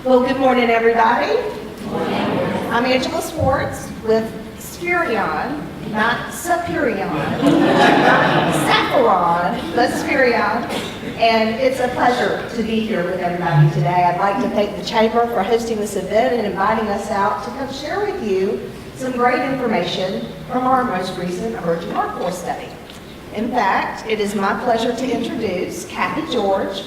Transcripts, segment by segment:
Well, good morning, everybody. I'm Angela Swartz with Spirion, not Superion, not Saphiron, but Spirion. And it's a pleasure to be here with everybody today. I'd like to thank the Chamber for hosting this event and inviting us out to come share with you some great information from our most recent emerging workforce study. In fact, it is my pleasure to introduce Kathy George.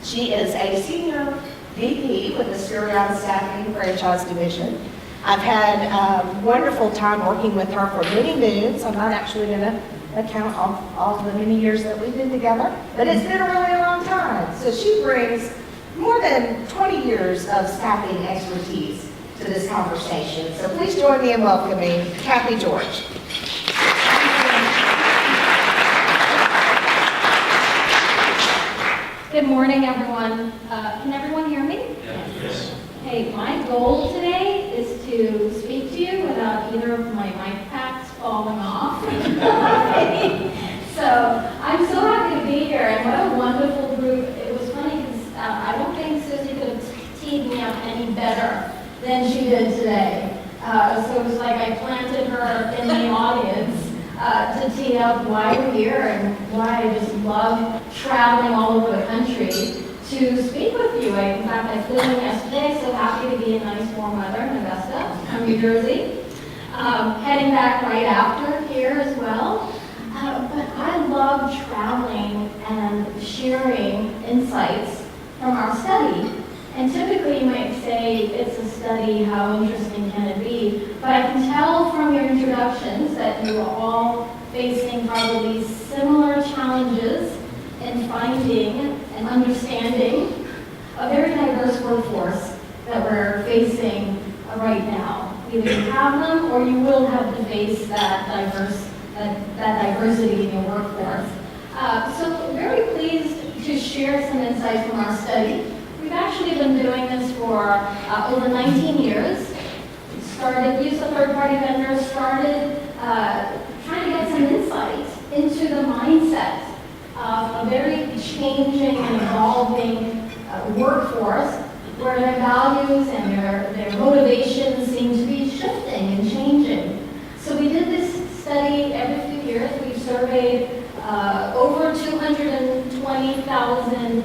She is a senior VP with the Spirion Staffing Franchise Division. I've had a wonderful time working with her for many moons. I'm not actually going to account all the many years that we've been together, but it's been a really long time. So she brings more than 20 years of staffing expertise to this conversation. So please join me in welcoming Kathy George. Good morning, everyone. Can everyone hear me? Yes. Hey, my goal today is to speak to you without either of my mic packs falling off. So I'm so happy to be here, and what a wonderful group. It was funny because I don't think Susie could have teed me up any better than she did today. So it was like I planted her in the audience to tee up why we're here and why I just love traveling all over the country to speak with you. In fact, I flew in yesterday, so happy to be in nice warm weather in Augusta, from New Jersey. Heading back right after here as well. But I love traveling and sharing insights from our study. And typically you might say, it's a study, how interesting can it be? But I can tell from your introductions that you are all facing probably similar challenges in finding and understanding a very diverse workforce that we're facing right now. Either you have them or you will have to face that diversity in your workforce. So very pleased to share some insights from our study. We've actually been doing this for over 19 years. Used a third-party vendor, started trying to get some insight into the mindset of a very changing and evolving workforce where their values and their motivations seem to be shifting and changing. So we did this study every few years. We've surveyed over 220,000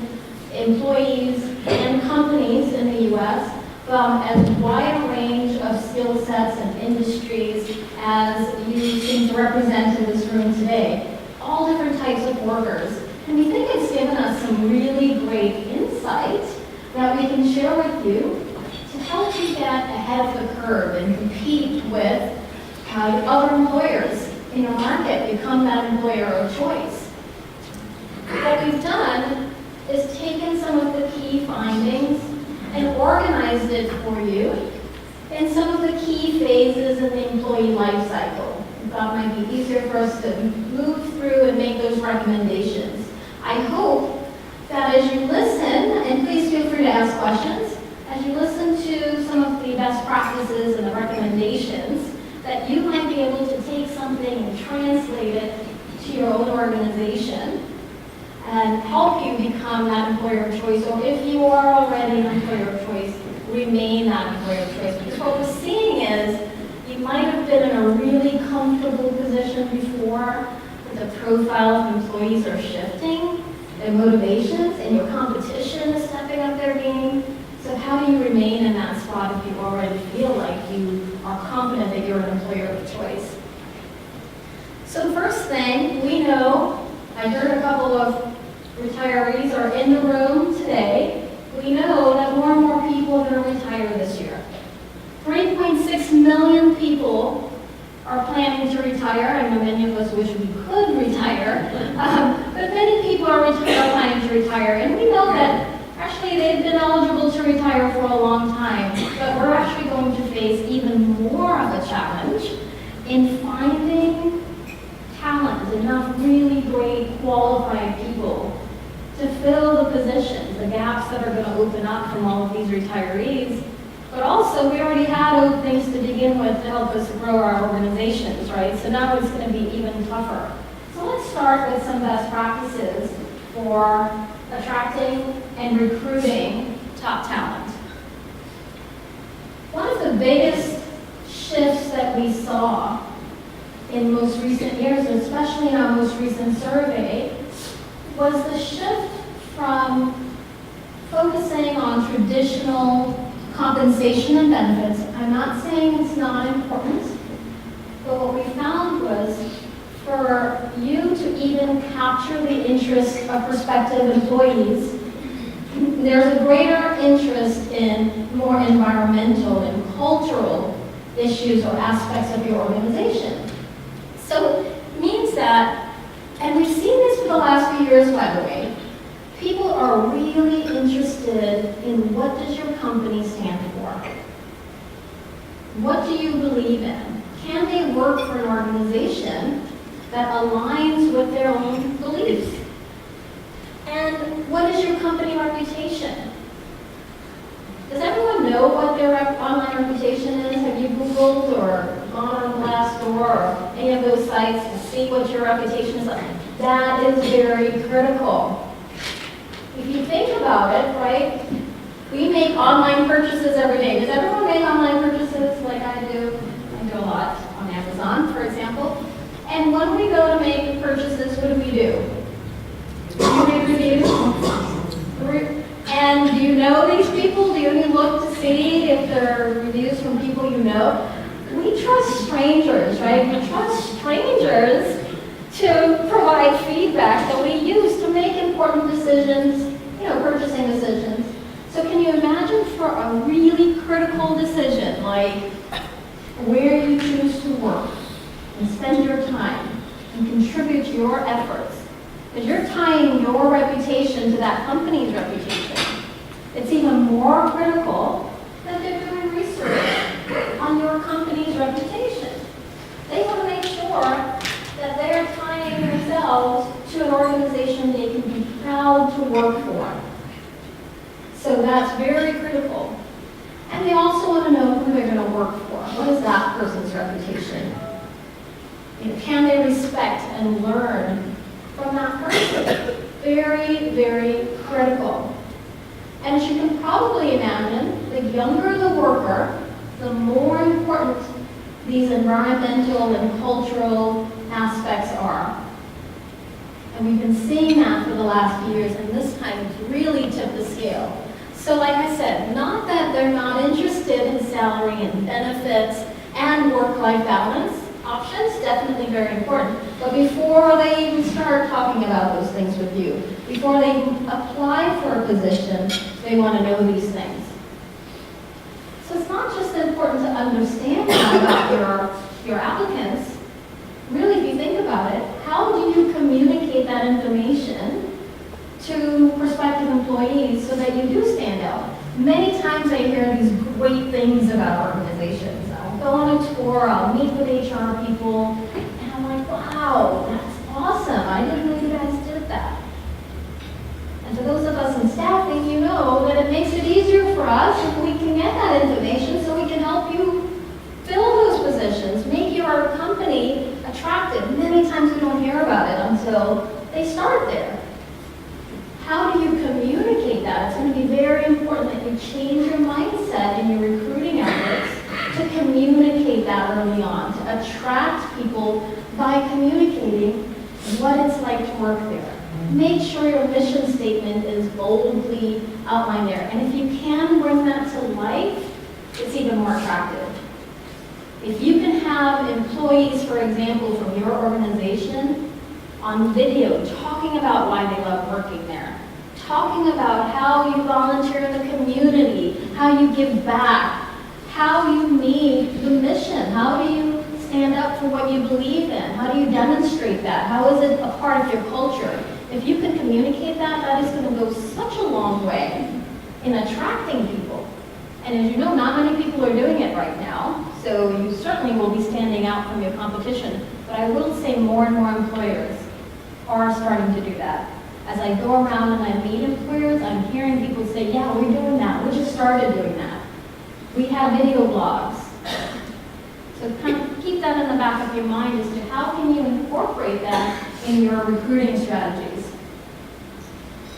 employees and companies in the U.S. from as wide a range of skill sets and industries as you seem to represent in this room today. All different types of workers. And we think it's given us some really great insight that we can share with you to help you get ahead of the curve and compete with other employers in your market, become that employer of choice. What we've done is taken some of the key findings and organized it for you in some of the key phases in the employee life cycle. We thought it might be easier for us to move through and make those recommendations. I hope that as you listen, and please feel free to ask questions, as you listen to some of the best practices and the recommendations, that you might be able to take something and translate it to your own organization and help you become that employer of choice, or if you are already an employer of choice, remain that employer of choice. Because what we're seeing is you might have been in a really comfortable position before, but the profile of employees are shifting, their motivations and your competition is stepping up their game. So how do you remain in that spot if you already feel like you are confident that you're an employer of choice? So the first thing we know, I heard a couple of retirees are in the room today. We know that more and more people are going to retire this year. 3.6 million people are planning to retire. I know many of us wish we could retire, but many people are planning to retire. And we know that actually they've been eligible to retire for a long time, but we're actually going to face even more of a challenge in finding talent, enough really great qualified people to fill the positions, the gaps that are going to open up from all of these retirees. But also, we already had openings to begin with to help us grow our organizations, right? So now it's going to be even tougher. So let's start with some best practices for attracting and recruiting top talent. the biggest shifts that we saw in most recent years, especially in our most recent survey, was the shift from focusing on traditional compensation and benefits. I'm not saying it's not important, but what we found was for you to even capture the interest of prospective employees, there's a greater interest in more environmental and cultural issues or aspects of your organization. So it means that, and we've seen this for the last few years, by the way, people are really interested in what does your company stand for? What do you believe in? Can they work for an organization that aligns with their own beliefs? And what is your company reputation? Does everyone know what their online reputation is? Have you Googled or gone on Glassdoor or any of those sites to see what your reputation is like? That is very critical. If you think about it, right, we make online purchases every day. Does everyone make online purchases like I do? I do a lot on Amazon, for example. And when we go to make purchases, what do? Do you read reviews? And do you know these people? Do you look to see if they're reviews from people you know? We trust strangers, right? We trust strangers to provide feedback that we use to make important decisions, purchasing decisions. So can you imagine for a really critical decision, like where you choose to work and spend your time and contribute your efforts, because you're tying your reputation to that company's reputation. It's even more critical that they're doing research on your company's reputation. They want to make sure that they're tying themselves to an organization they can be proud to work for. So that's very critical. And they also want to know who they're going to work for. What is that person's reputation? Can they respect and learn from that person? Very, very critical. And as you can probably imagine, the younger the worker, the more important these environmental and cultural aspects are. And we've been seeing that for the last few years, and this time it's really tipped the scale. So like I said, not that they're not interested in salary and benefits and work-life balance. Options, definitely very important. But before they even start talking about those things with you, before they even apply for a position, they want to know these things. So it's not just important to understand that about your applicants. Really, if you think about it, how do you communicate that information to prospective employees so that you do stand out? Many times I hear these great things about organizations. I'll go on a tour, I'll meet with HR people, and I'm like, wow, that's awesome. I didn't know you guys did that. And for those of us in staffing, you know that it makes it easier for us if we can get that information so we can help you fill those positions, make your company attractive. Many times we don't hear about it until they start there. How do you communicate that? It's going to be very important that you change your mindset in your recruiting efforts to communicate that early on, to attract people by communicating what it's like to work there. Make sure your mission statement is boldly outlined there. And if you can bring that to life, it's even more attractive. If you can have employees, for example, from your organization on video talking about why they love working there, talking about how you volunteer in the community, how you give back, how you meet the mission, how do you stand up for what you believe in, how do you demonstrate that, how is it a part of your culture? If you can communicate that, that is going to go such a long way in attracting people. And as you know, not many people are doing it right now, so you certainly will be standing out from your competition. But I will say more and more employers are starting to do that. As I go around and I meet employers, I'm hearing people say, yeah, we're doing that. We just started doing that. We have video blogs. So kind of keep that in the back of your mind as to how can you incorporate that in your recruiting strategies.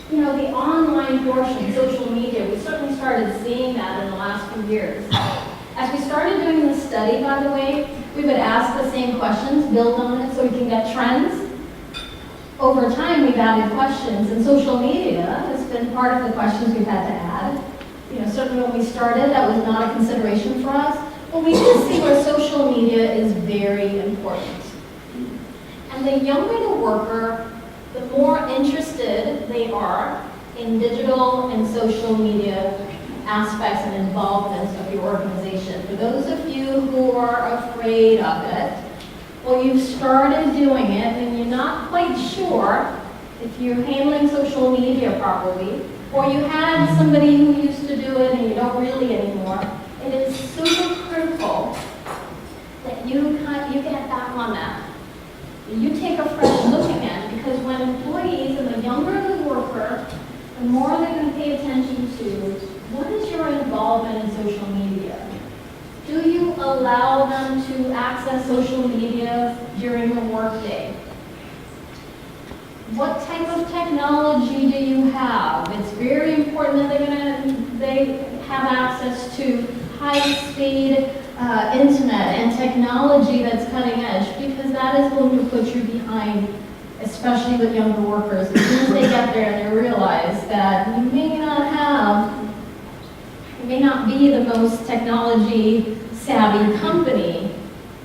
The online portion, social media, we certainly started seeing that in the last few years. As we started doing this study, by the way, we would ask the same questions, build on it so we can get trends. Over time, we've added questions, and social media has been part of the questions we've had to add. Certainly when we started, that was not a consideration for us, but we did see where social media is very important. And the younger the worker, the more interested they are in digital and social media aspects and involvements of your organization. For those of you who are afraid of it, well, you've started doing it and you're not quite sure if you're handling social media properly, or you had somebody who used to do it and you don't really anymore, it is super critical that you get back on that. You take a fresh look again, because when employees, and the younger the worker, the more they're going to pay attention to what is your involvement in social media. Do you allow them to access social media during the workday? What type of technology do you have? It's very important that they have access to high-speed internet and technology that's cutting edge, because that is going to put you behind, especially with younger workers. As soon as they get there and they realize that you may not be the most technology-savvy company,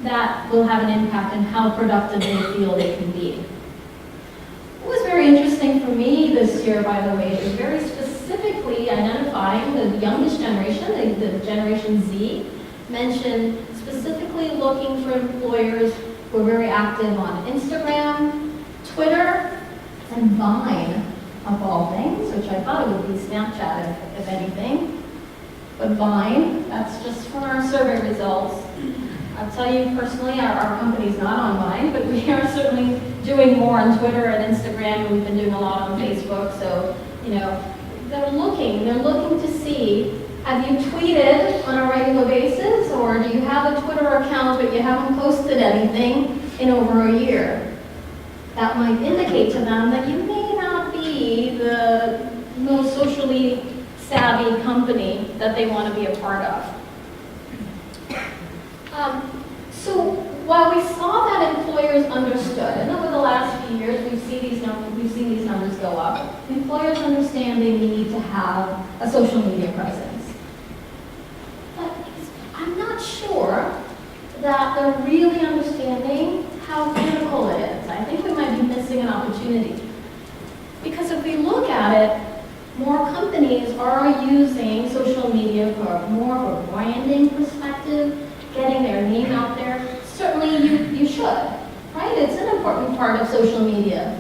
that will have an impact on how productive they feel they can be. What was very interesting for me this year, by the way, is very specifically identifying the youngest generation, the Generation Z, mentioned specifically looking for employers who are very active on Instagram, Twitter, and Vine, of all things, which I thought it would be Snapchat if anything. But Vine, that's just from our survey results. I'll tell you personally, our company's not on Vine, but we are certainly doing more on Twitter and Instagram, and we've been doing a lot on Facebook. So, they're looking to see, have you tweeted on a regular basis, or do you have a Twitter account but you haven't posted anything in over a year? That might indicate to them that you may not be the most socially savvy company that they want to be a part of. So while we saw that employers understood, and over the last few years we've seen these numbers go up, employers understand they need to have a social media presence. But I'm not sure that they're really understanding how critical it is. I think we might be missing an opportunity. Because if we look at it, more companies are using social media for more of a branding perspective, getting their name out there. Certainly you should, right? It's an important part of social media.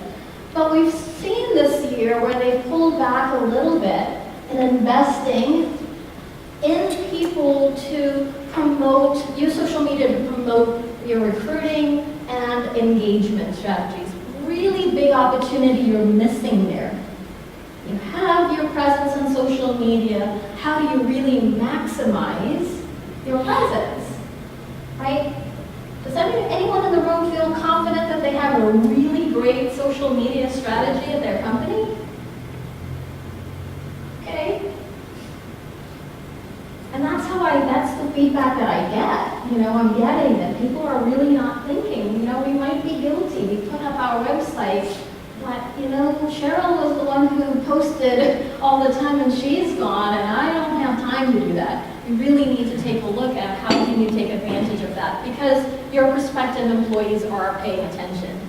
But we've seen this year where they've pulled back a little bit in investing in people to use social media to promote your recruiting and engagement strategies. Really big opportunity you're missing there. You have your presence on social media. How do you really maximize your presence, right? Does anyone in the room feel confident that they have a really great social media strategy at their company? Okay. And that's the feedback that I get. I'm getting that people are really not thinking, we might be guilty. We put up our website, but, Cheryl was the one who posted all the time and she's gone, and I don't have time to do that. You really need to take a look at how can you take advantage of that, because your prospective employees are paying attention.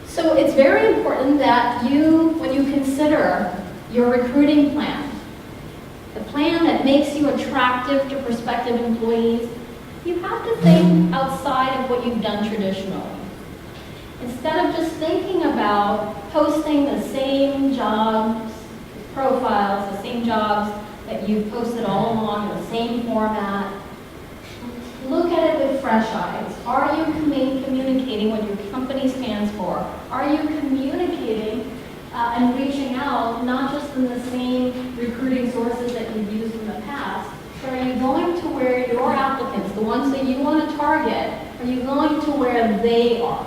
So it's very important that when you consider your recruiting plan, the plan that makes you attractive to prospective employees, you have to think outside of what you've done traditionally. Instead of just thinking about posting the same jobs profiles, the same jobs that you've posted all along in the same format, look at it with fresh eyes. Are you communicating what your company stands for? Are you communicating and reaching out, not just in the same recruiting sources that you've used in the past, but are you going to where your applicants, the ones that you want to target, are you going to where they are,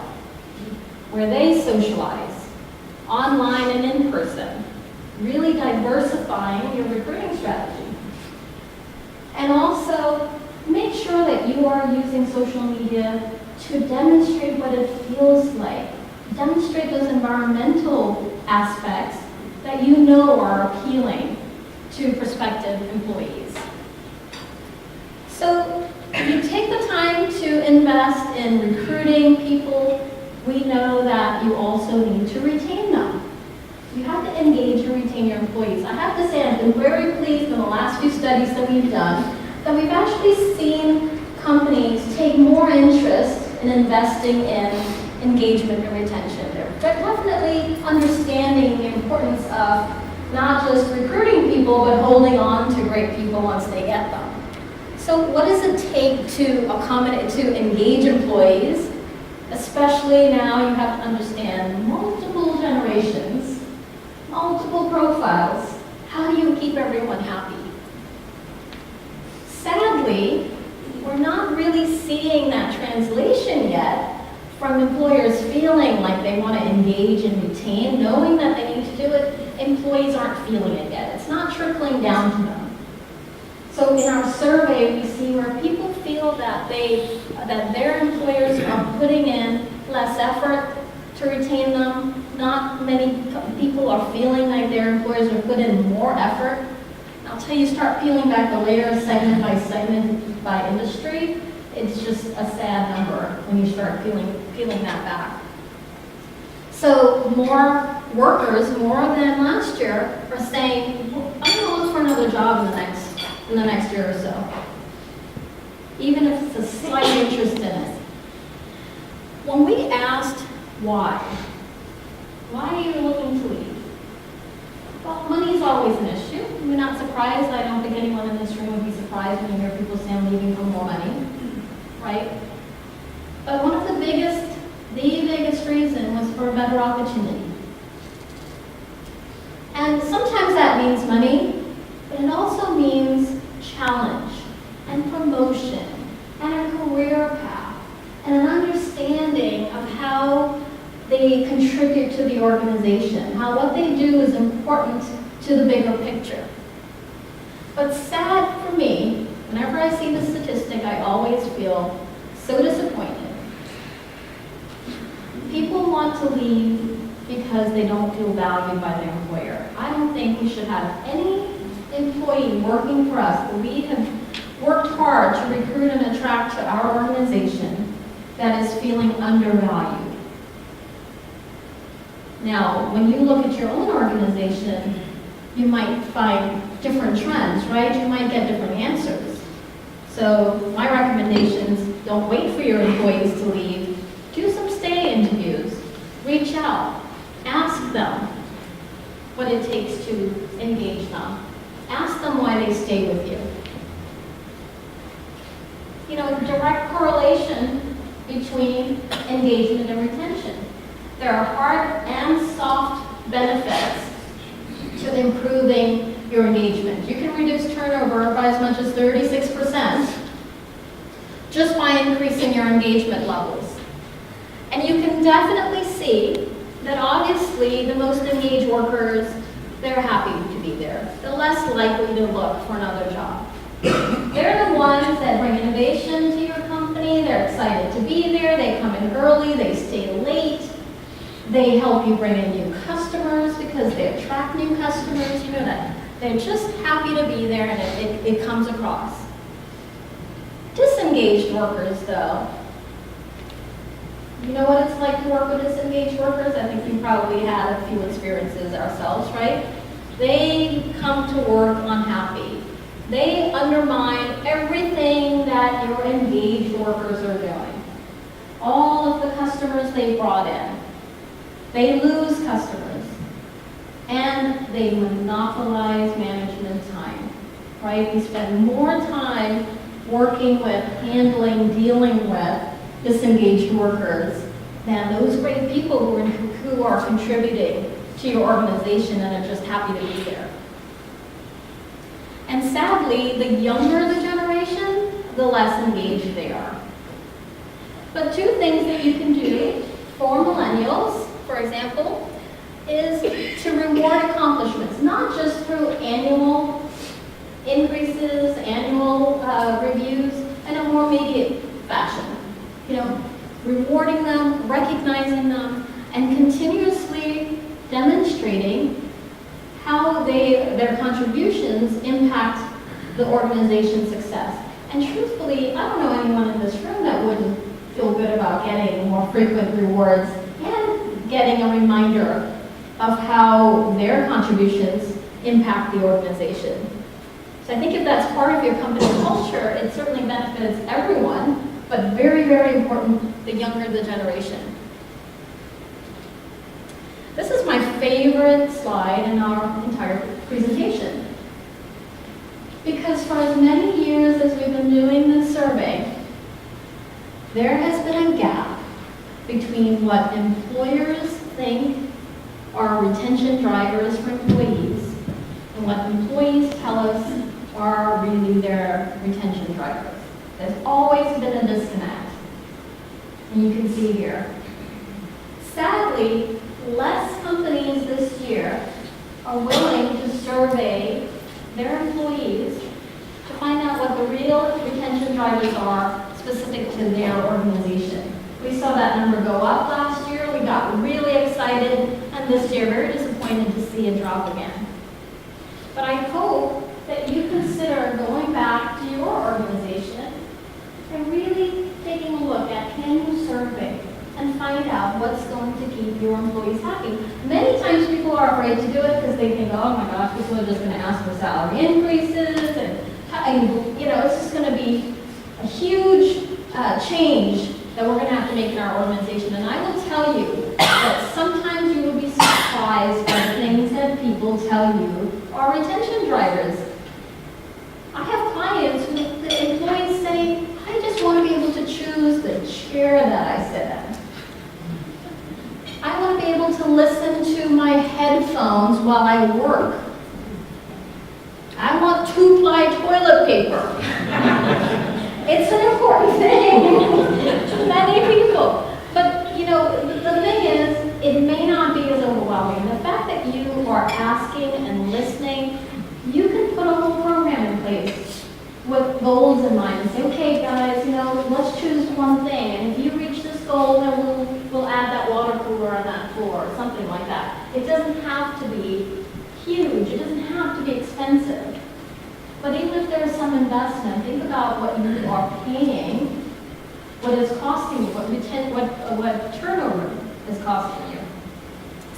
where they socialize, online and in person, really diversifying your recruiting strategy. And also, you are using social media to demonstrate what it feels like, demonstrate those environmental aspects that you know are appealing to prospective employees. So you take the time to invest in recruiting people. We know that you also need to retain them. You have to engage and retain your employees. I have to say I've been very pleased in the last few studies that we've done that we've actually seen companies take more interest in investing in engagement and retention. They're definitely understanding the importance of not just recruiting people, but holding on to great people once they get them. So what does it take to accommodate, to engage employees? Especially now you have to understand multiple generations, multiple profiles. How do you keep everyone happy? Sadly, we're not really seeing that translation yet from employers feeling like they want to engage and retain, knowing that they need to do it. Employees aren't feeling it yet. It's not trickling down to them. So in our survey, we see where people feel that their employers are putting in less effort to retain them. Not many people are feeling like their employers are putting in more effort. Until you start peeling back the layers segment by industry, it's just a sad number when you start peeling that back. So more workers, more than last year, are saying, well, I'm going to look for another job in the next year or so, even if it's a slight interest in it. When we asked why are you looking to leave? Well, money is always an issue. We're not surprised. I don't think anyone in this room would be surprised when you hear people say I'm leaving for more money, right? But one of the biggest reason was for a better opportunity. And sometimes that means money, but it also means challenge and promotion and a career path and an understanding of how they contribute to the organization, how what they do is important to the bigger picture. But sad for me, whenever I see the statistic, I always feel so disappointed. People want to leave because they don't feel valued by their employer. I don't think we should have any employee working for us that we have worked hard to recruit and attract to our organization that is feeling undervalued. Now, when you look at your own organization, you might find different trends, right? You might get different answers. So my recommendations, don't wait for your employees to leave. Do some stay interviews. Reach out. Ask them what it takes to engage them. Ask them why they stay with you. You know, direct correlation between engagement and retention. There are hard and soft benefits to improving your engagement. You can reduce turnover by as much as 36% just by increasing your engagement levels. And you can definitely see that obviously the most engaged workers, they're happy to be there. They're less likely to look for another job. They're the ones that bring innovation to your company. They're excited to be there. They come in early. They stay late. They help you bring in new customers because they attract new customers. You know that. They're just happy to be there, and it comes across. Disengaged workers, though. You know what it's like to work with disengaged workers? I think you probably had a few experiences ourselves, right? They come to work unhappy. They undermine everything that your engaged workers are doing. All of the customers they brought in. They lose customers. And they monopolize management time, right? We spend more time working with, handling, dealing with disengaged workers than those great people who are contributing to your organization and are just happy to be there. And sadly, the younger the generation, the less engaged they are. But two things that you can do for millennials, for example, is to reward accomplishments, not just through annual increases, annual reviews, and a more immediate demonstrating how their contributions impact the organization's success. And truthfully, I don't know anyone in this room that wouldn't feel good about getting more frequent rewards and getting a reminder of how their contributions impact the organization. So I think if that's part of your company culture, it certainly benefits everyone, but very, very important, the younger the generation. This is my favorite slide in our entire presentation. Because for as many years as we've been doing this survey, there has been a gap between what employers think are retention drivers for employees and what employees tell us are really their retention drivers. There's always been a disconnect. And you can see here. Sadly, less companies this year are willing to survey their employees to find out what the real retention drivers are specific to their organization. We saw that number go up last year. We got really excited, and this year very disappointed to see it drop again. But I hope that you consider going back to your organization and really taking a look at, can you survey and find out what's going to keep your employees happy. Many times people are afraid to do it because they think, oh my gosh, people are just going to ask for salary increases, and you know, it's just going to be a huge change that we're going to have to make in our organization. And I will tell you that sometimes you will be surprised by the things that people tell you are retention drivers. I have clients who the employees say, I just want to be able to choose the chair that I sit in. I want to be able to listen to my headphones while I work. I want 2-ply toilet paper. It's an important thing to many people. But, you know, the thing is, it may not be as overwhelming. The fact that you are asking and listening, you can put a whole program in place with goals in mind and say, okay, guys, you know, let's choose one thing. And if you reach this goal, then we'll add that water cooler on that floor, or something like that. It doesn't have to be huge. It doesn't have to be expensive. But even if there's some investment, think about what you are paying, what it's costing you, what turnover is costing you.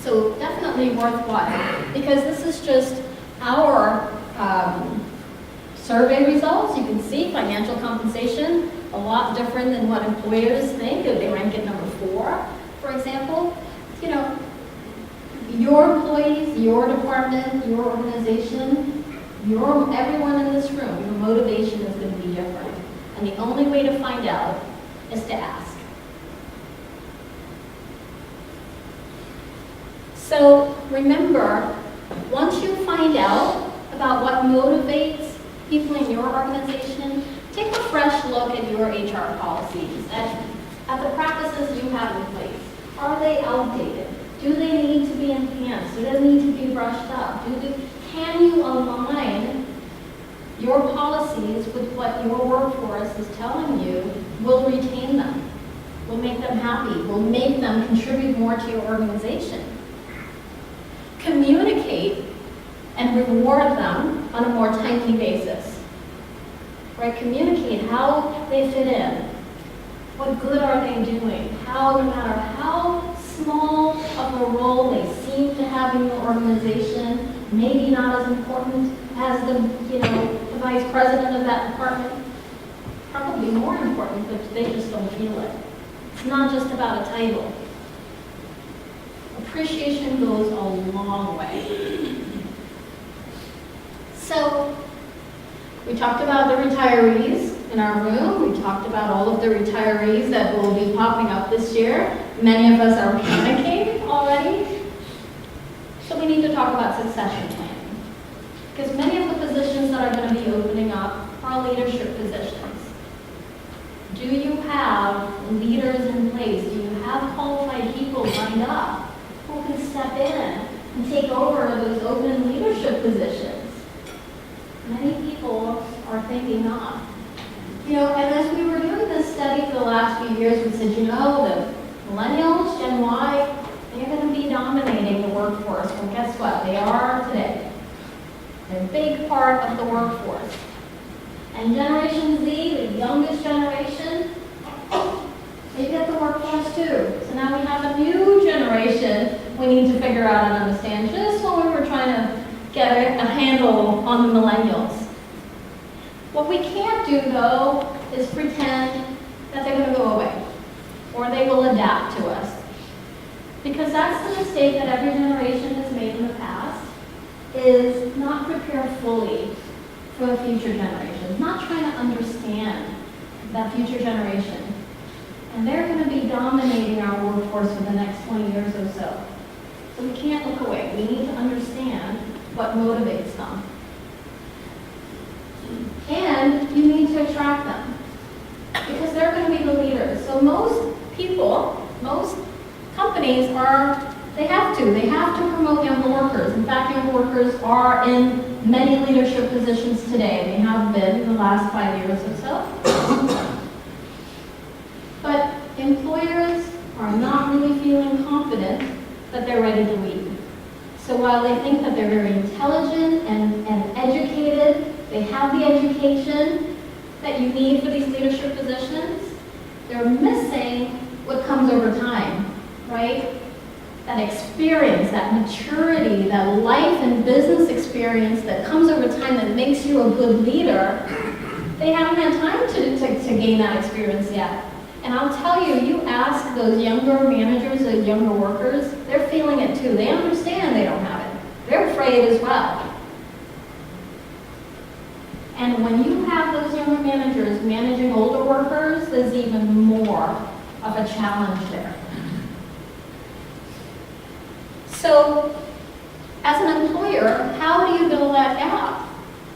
So definitely worthwhile, because this is just our survey results. You can see financial compensation, a lot different than what employers think. They rank at number 4, for example. You know, your employees, your department, your organization, everyone in this room, your motivation is going to be different. And the only way to find out is to ask. So remember, once you find out about what motivates people in your organization, take a fresh look at your HR policies, at the practices you have in place. Are they outdated? Do they need to be enhanced? Do they need to be brushed up? Can you align your policies with what your workforce is telling you will retain them, will make them happy, will make them contribute more to your organization? Communicate and reward them on a more timely basis. Right? Communicate how they fit in. What good are they doing? How, no matter how small of a role they seem to have in your organization, maybe not as important as the vice president of that department, probably more important, but they just don't feel it. It's not just about a title. Appreciation goes a long way. So, we talked about the retirees in our room. We talked about all of the retirees that will be popping up this year. Many of us are panicking already. So we need to talk about succession planning. Because many of the positions that are going to be opening up are leadership positions. Do you have leaders in place? Do you have qualified people lined up who can step in and take over those open leadership positions? Many people are thinking not. And as we were doing this study for the last few years, we said, the millennials, Gen Y, they're going to be dominating the workforce Well, guess what? They are today. They're a big part of the workforce. And Generation Z, the youngest generation, they get the workforce too. So now we have a new generation we need to figure out and understand, just when we were trying to get a handle on the millennials. What we can't do, though, is pretend that they're going to go away, or they will adapt to us. Because that's the mistake that every generation has made in the past, is not prepare fully for the future generations, not trying to understand that future generation. And they're going to be dominating our workforce for the next 20 years or so. So we can't look away. We need to understand what motivates them. And you need to attract them, because they're going to be the leaders. So most people, most companies they have to promote younger workers. In fact, younger workers are in many leadership positions today. They have been in the last 5 years or so. But employers are not really feeling confident that they're ready to lead. So while they think that they're very intelligent and educated, they have the education that you need for these leadership positions, they're missing what comes over time, right? That experience, that maturity, that life and business experience that comes over time that makes you a good leader. They haven't had time to gain that experience yet. And I'll tell you, you ask those younger managers, those younger workers, they're feeling it too. They understand they don't have it. They're afraid as well. And when you have those younger managers managing older workers, there's even more of a challenge there. So, as an employer, how do you build that gap?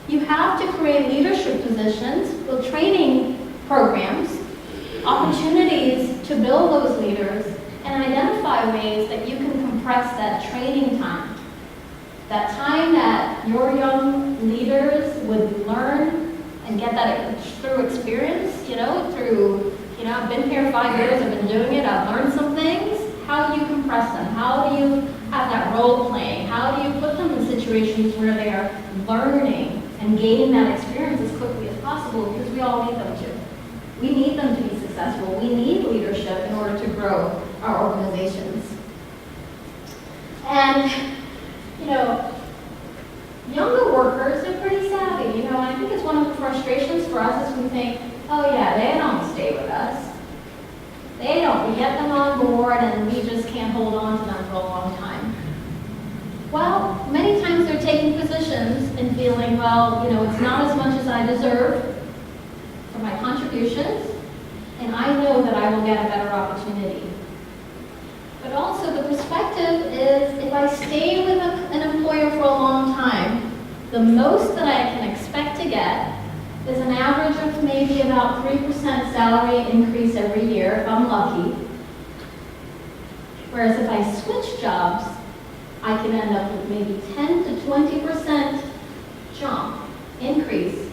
You have to create leadership positions, build training programs, opportunities to build those leaders, and identify ways that you can compress that training time. That time that your young leaders would learn and get that through experience, I've been here 5 years, I've been doing it, I've learned some things. How do you compress them? How do you have that role playing? How do you put them in situations where they are learning and gaining that experience as quickly as possible? Because we all need them to. We need them to be successful. We need leadership in order to grow our organizations. And, younger workers are pretty savvy. I think it's one of the frustrations for us is we think, oh yeah, they don't stay with us. We get them on board and we just can't hold on to them for a long time. Well, many times they're taking positions and feeling, well, it's not as much as I deserve for my contributions, and I know that I will get a better opportunity. But also the perspective is, if I stay with an employer for a long time, the most that I can expect to get is an average of maybe about 3% salary increase every year, if I'm lucky. Whereas if I switch jobs, I can end up with maybe 10 to 20% jump, increase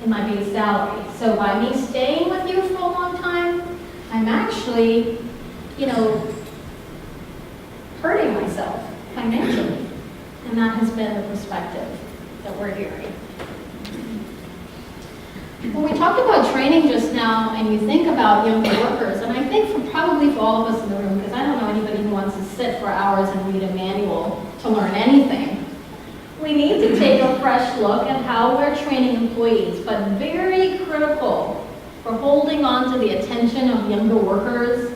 in my base salary. So by me staying with you for a long time, I'm actually, hurting myself financially. And that has been the perspective that we're hearing. When we talked about training just now, and you think about younger workers, and I think probably for all of us in the room, because I don't know anybody who wants to sit for hours and read a manual to learn anything, we need to take a fresh look at how we're training employees, but very critical for holding on to the attention of younger workers.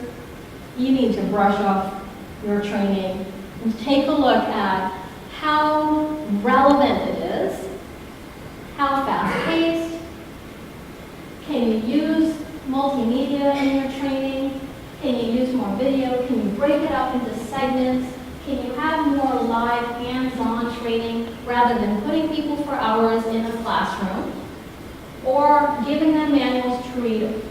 You need to brush off your training and take a look at how relevant it is, how fast-paced. Can you use multimedia in your training? Can you use more video? Can you break it up into segments? Can you have more live, hands-on training rather than putting people for hours in a classroom or giving them manuals to read,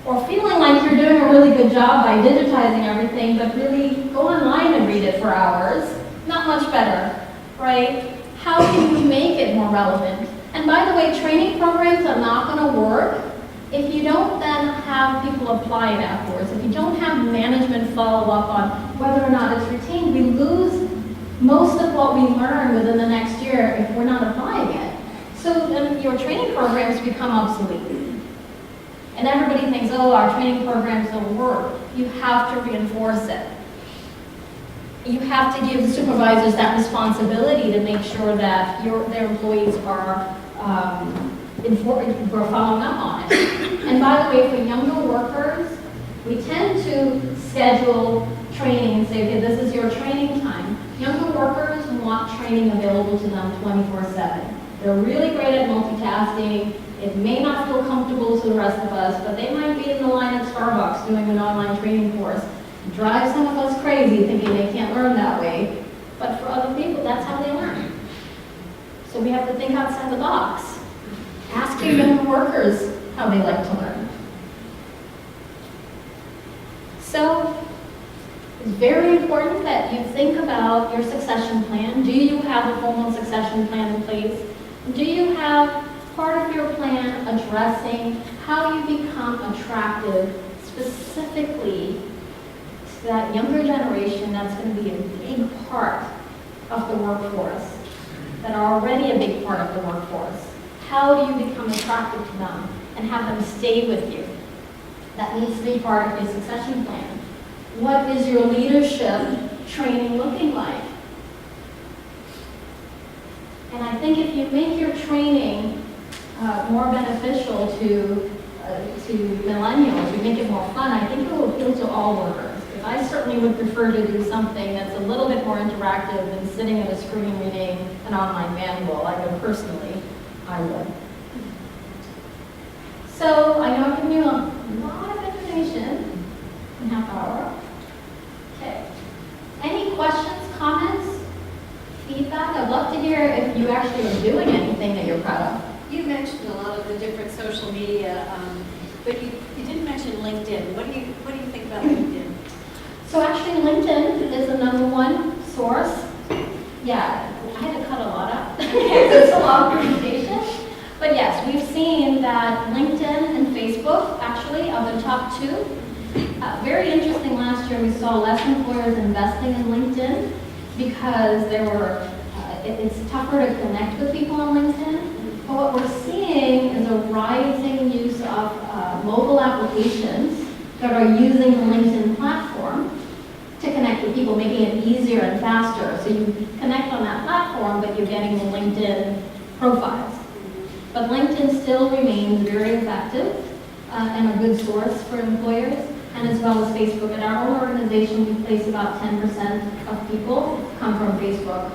or feeling like you're doing a really good job by digitizing everything, but really go online and read it for hours? Not much better, right? How can you make it more relevant? And by the way, training programs are not going to work if you don't then have people apply it afterwards. If you don't have management follow up on whether or not it's retained, we lose most of what we learn within the next year if we're not applying it. So then your training programs become obsolete. And everybody thinks, oh, our training programs don't work. You have to reinforce it. You have to give supervisors that responsibility to make sure that their employees are following up on it. And by the way, for younger workers, we tend to schedule training and say, okay, this is your training time. Younger workers want training available to them 24/7. They're really great at multitasking. It may not feel comfortable to the rest of us, but they might be in the line at Starbucks doing an online training course. Drive some of us crazy thinking they can't learn that way. But for other people, that's how they learn. So we have to think outside the box. Ask your younger workers how they like to learn. So it's very important that you think about your succession plan. Do you have a formal succession plan in place? Do you have part of your plan addressing how you become attractive specifically to that younger generation that's going to be a big part of the workforce, that are already a big part of the workforce? How do you become attractive to them and have them stay with you? That needs to be part of your succession plan. What is your leadership training looking like? And I think if you make your training more beneficial to millennials, you make it more fun, I think it will appeal to all workers. I certainly would prefer to do something that's a little bit more interactive than sitting at a screen reading an online manual. I know personally, I would. So I know I've given you a lot of information in half hour. Okay. Any questions, comments, feedback? I'd love to hear if you actually are doing anything that you're proud of. You mentioned a lot of the different social media, but you didn't mention LinkedIn. What do you think about LinkedIn? So actually LinkedIn is the #1 source. Yeah, I had to cut a lot out. It's a long presentation. But yes, we've seen that LinkedIn and Facebook actually are the top 2. Very interesting, last year we saw less employers investing in LinkedIn because it's tougher to connect with people on LinkedIn. But what we're seeing is a rising use of mobile applications that are using the LinkedIn platform to connect with people, making it easier and faster. So you connect on that platform, but you're getting the LinkedIn profiles. But LinkedIn still remains very effective and a good source for employers, and as well as Facebook. In our own organization, we place about 10% of people come from Facebook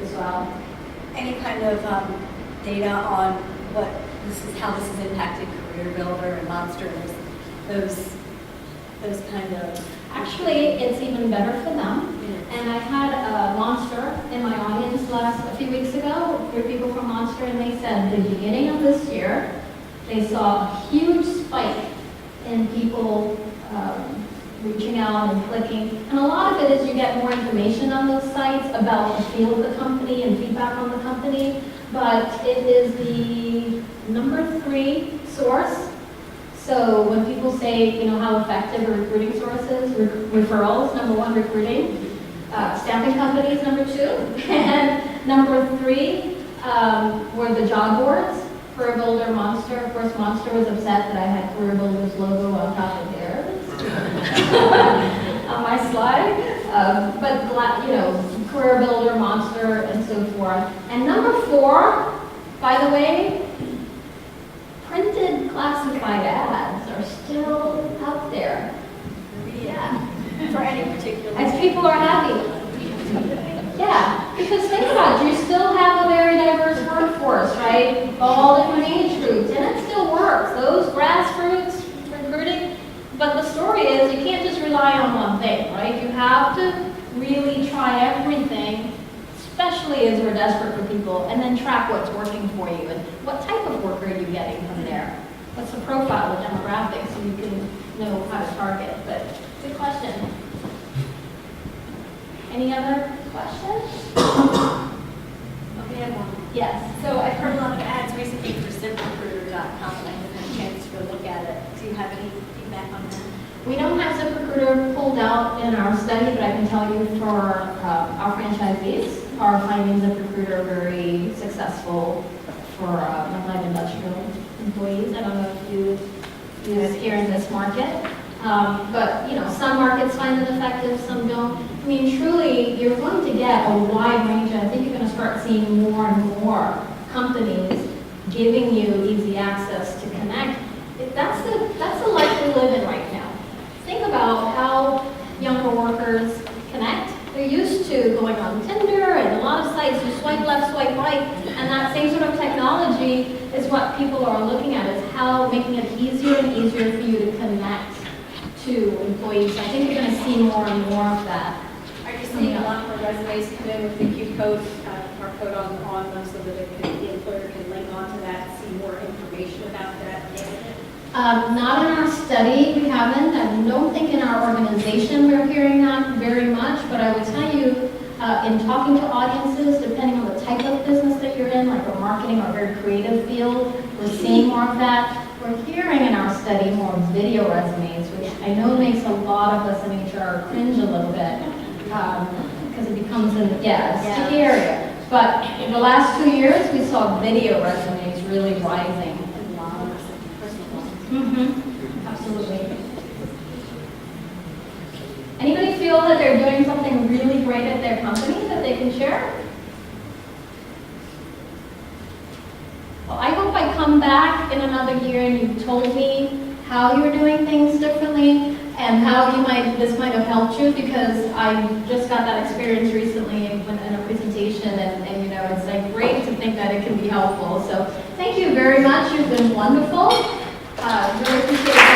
as well. Any kind of data on how this has impacted Career Builder and Monster and those kind of... Actually, it's even better for them. And I had a Monster in my audience a few weeks ago, 3 people from Monster, and they said the beginning of this year, they saw a huge spike in people reaching out and clicking. And a lot of it is you get more information on those sites about the feel of the company and feedback on the company. But it is the #3 source. So when people say, how effective a recruiting source is, referrals, #1 recruiting, staffing companies, #2, and #3 were the job boards. Career Builder, Monster. Of course, Monster was upset that I had Career Builder's logo on top of theirs on my slide. But Career Builder, Monster, and so forth. And #4, by the way, printed classified ads are still out there. Yeah, for any particular... As people are happy. Yeah, because think about it, you still have a very diverse workforce, right? All different age groups, and it still works. Those grassroots recruiting, but the story is you can't just rely on one thing, right? You have to really try everything, especially as we're desperate for people, and then track what's working for you and what type of worker are you getting from there. What's the profile, the demographic, so you can know how to target. But good question. Any other questions? Okay, I have one. Yes. So I've heard a lot of ads recently for ZipRecruiter.com, and I haven't had a chance to go look at it. Do you have any feedback on that? We don't have ZipRecruiter pulled out in our study, but I can tell you for our franchisees, our findings of ZipRecruiter are very successful for light industrial employees. I don't know if you use here in this market. But, you know, some markets find it effective, some don't. I mean, truly, you're going to get a wide range, and I think you're going to start seeing more and more companies giving you easy access to connect. That's the life we live in right now. Think about how younger workers connect. They're used to going on Tinder and a lot of sites, you swipe left, swipe right, and that same sort of technology is what people are looking at, is how making it easier and easier for you to connect to employees. I think you're going to see more and more of that. Are you seeing a lot more resumes come in with the Q code, barcode on them so that the employer can link onto that, see more information about that candidate? Not in our study, we haven't. I don't think in our organization we're hearing that very much, but I would tell you, in talking to audiences, depending on the type of business that you're in, like a marketing or a very creative field, we're seeing more of that. We're hearing in our study more video resumes, which I know makes a lot of us in HR cringe a little bit, because it becomes a sticky area. But in the last 2 years, we saw video resumes really rising. Absolutely. Anybody feel that they're doing something really great at their company that they can share? Well, I hope I come back in another year and you told me how you were doing things differently and how this might have helped you, because I just got that experience recently in a presentation, and you know, it's like great to think that it can be helpful. So thank you very much. You've been wonderful. Really appreciate it.